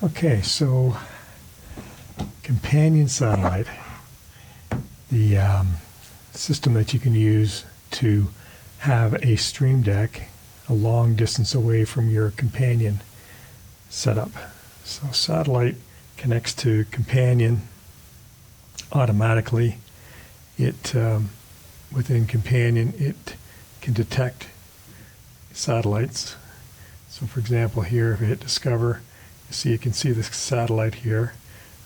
Okay, so companion satellite, the system that you can use to have a stream deck a long distance away from your companion setup. So satellite connects to companion automatically. It within companion it can detect satellites. So for example here, if I hit discover, you can see the satellite here.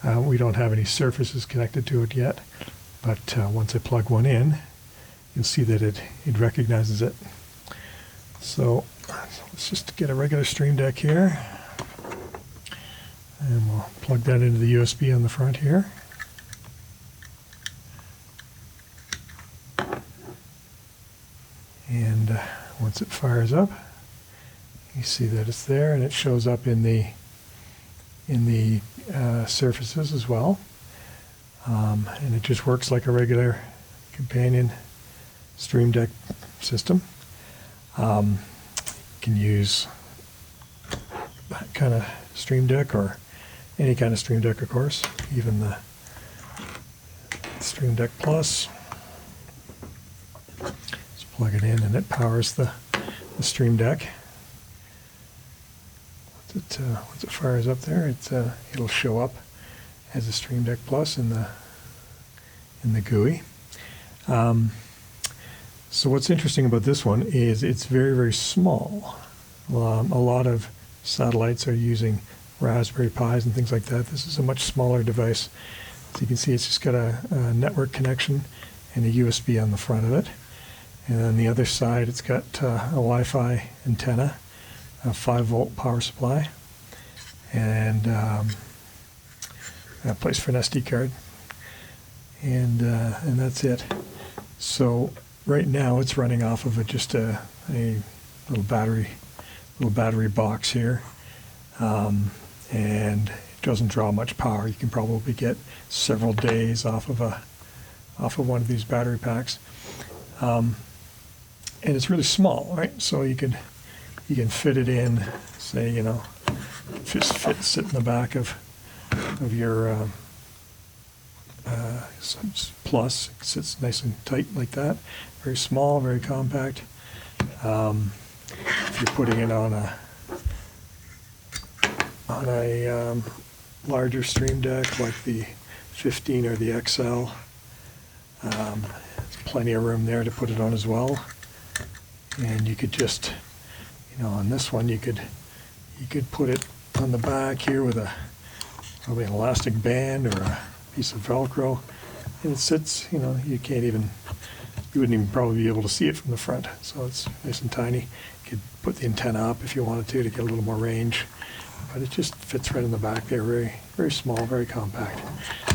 We don't have any surfaces connected to it yet, but once I plug one in, you'll see that it recognizes it. So let's just get a regular stream deck here, and we'll plug that into the USB on the front here. And once it fires up, you see that it's there, and it shows up in the surfaces as well. And it just works like a regular companion stream deck system. You can use that kind of stream deck or any kind of stream deck, of course, even the Stream Deck Plus. Just plug it in and it powers the stream deck. Once it fires up there, it'll show up as a Stream Deck Plus in the GUI. So what's interesting about this one is it's very, very small. A lot of satellites are using Raspberry Pis and things like that. This is a much smaller device. So you can see it's just got a network connection and a USB on the front of it. And on the other side, it's got a Wi-Fi antenna, a 5-volt power supply, and a place for an SD card. And that's it. So right now it's running off of just a little battery box here, and it doesn't draw much power. You can probably get several days off of one of these battery packs, and it's really small, right? So you can fit it in, say, just sit in the back of your Plus. It sits nice and tight like that. Very small, very compact. If you're putting it on a larger stream deck like the 15 or the XL, there's plenty of room there to put it on as well. And you could just, on this one, you could put it on the back here with probably an elastic band or a piece of Velcro, and it sits, you wouldn't even probably be able to see it from the front. So it's nice and tiny. You could put the antenna up if you wanted to get a little more range, but it just fits right in the back there, very, very small, very compact.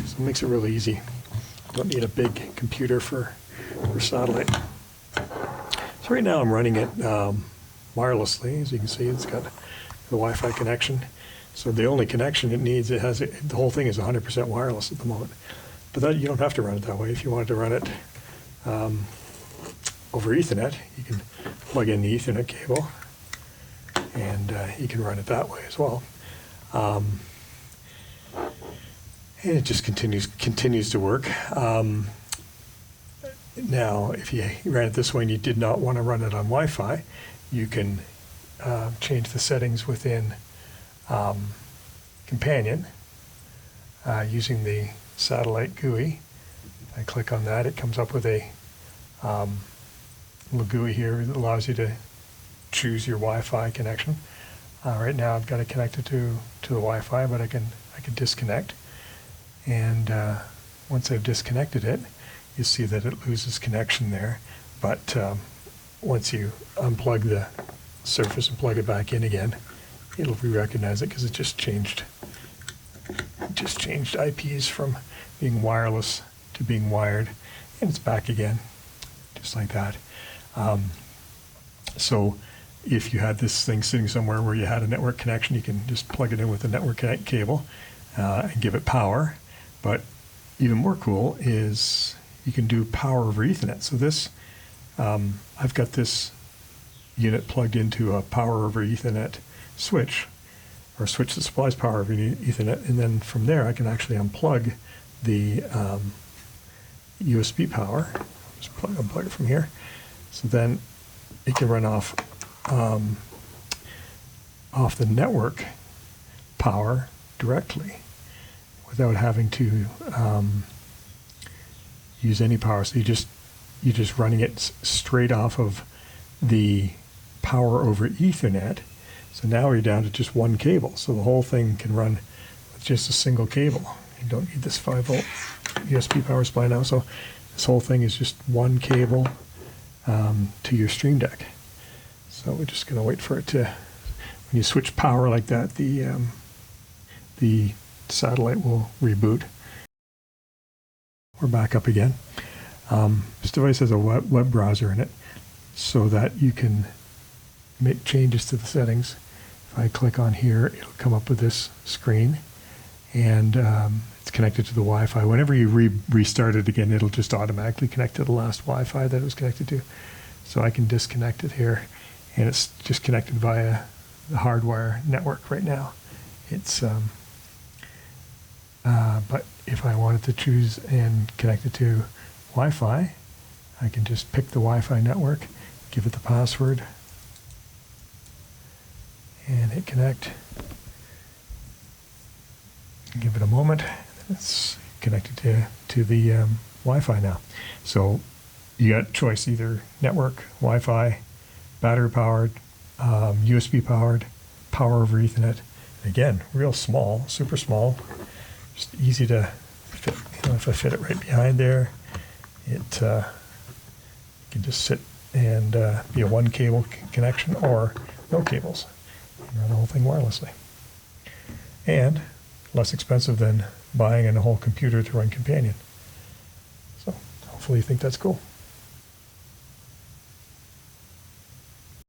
So it makes it really easy. You don't need a big computer for satellite. So right now I'm running it wirelessly. As you can see, it's got the Wi-Fi connection. So the only connection it needs, the whole thing is 100% wireless at the moment. But you don't have to run it that way. If you wanted to run it over Ethernet, you can plug in the Ethernet cable, and you can run it that way as well. And it just continues to work. Now, if you ran it this way and you did not want to run it on Wi-Fi, you can change the settings within Companion using the satellite GUI. I click on that, it comes up with a little GUI here that allows you to choose your Wi-Fi connection. Right now I've got it connected to the Wi-Fi, but I can disconnect. And once I've disconnected it, you see that it loses connection there. But once you unplug the surface and plug it back in again, it'll re-recognize it because it just changed IPs from being wireless to being wired, and it's back again, just like that. So if you had this thing sitting somewhere where you had a network connection, you can just plug it in with a network cable and give it power. But even more cool is you can do power over Ethernet. So this, I've got this unit plugged into a power over Ethernet switch, or switch that supplies power over Ethernet, and then from there I can actually unplug the USB power. Just unplug it from here. So then it can run off the network power directly without having to use any power. So you're just running it straight off of the power over Ethernet. So now you're down to just one cable. So the whole thing can run with just a single cable. You don't need this 5-volt USB power supply now. So this whole thing is just one cable to your Stream Deck. So we're just going to wait for it to, when you switch power like that, the satellite will reboot. We're back up again. This device has a web browser in it so that you can make changes to the settings. If I click on here, it'll come up with this screen, and it's connected to the Wi-Fi. Whenever you restart it again, it'll just automatically connect to the last Wi-Fi that it was connected to. So I can disconnect it here, and it's just connected via the hardwire network right now. It's but if I wanted to choose and connect it to Wi-Fi, I can just pick the Wi-Fi network, give it the password, and hit connect. Give it a moment. It's connected to the Wi-Fi now. So you got choice, either network, Wi-Fi, battery powered, USB powered, power over Ethernet. Again, real small, super small, just easy to fit. You know, if I fit it right behind there, it can just sit and be a one cable connection or no cables. You run the whole thing wirelessly. And less expensive than buying a whole computer to run Companion. So hopefully you think that's cool.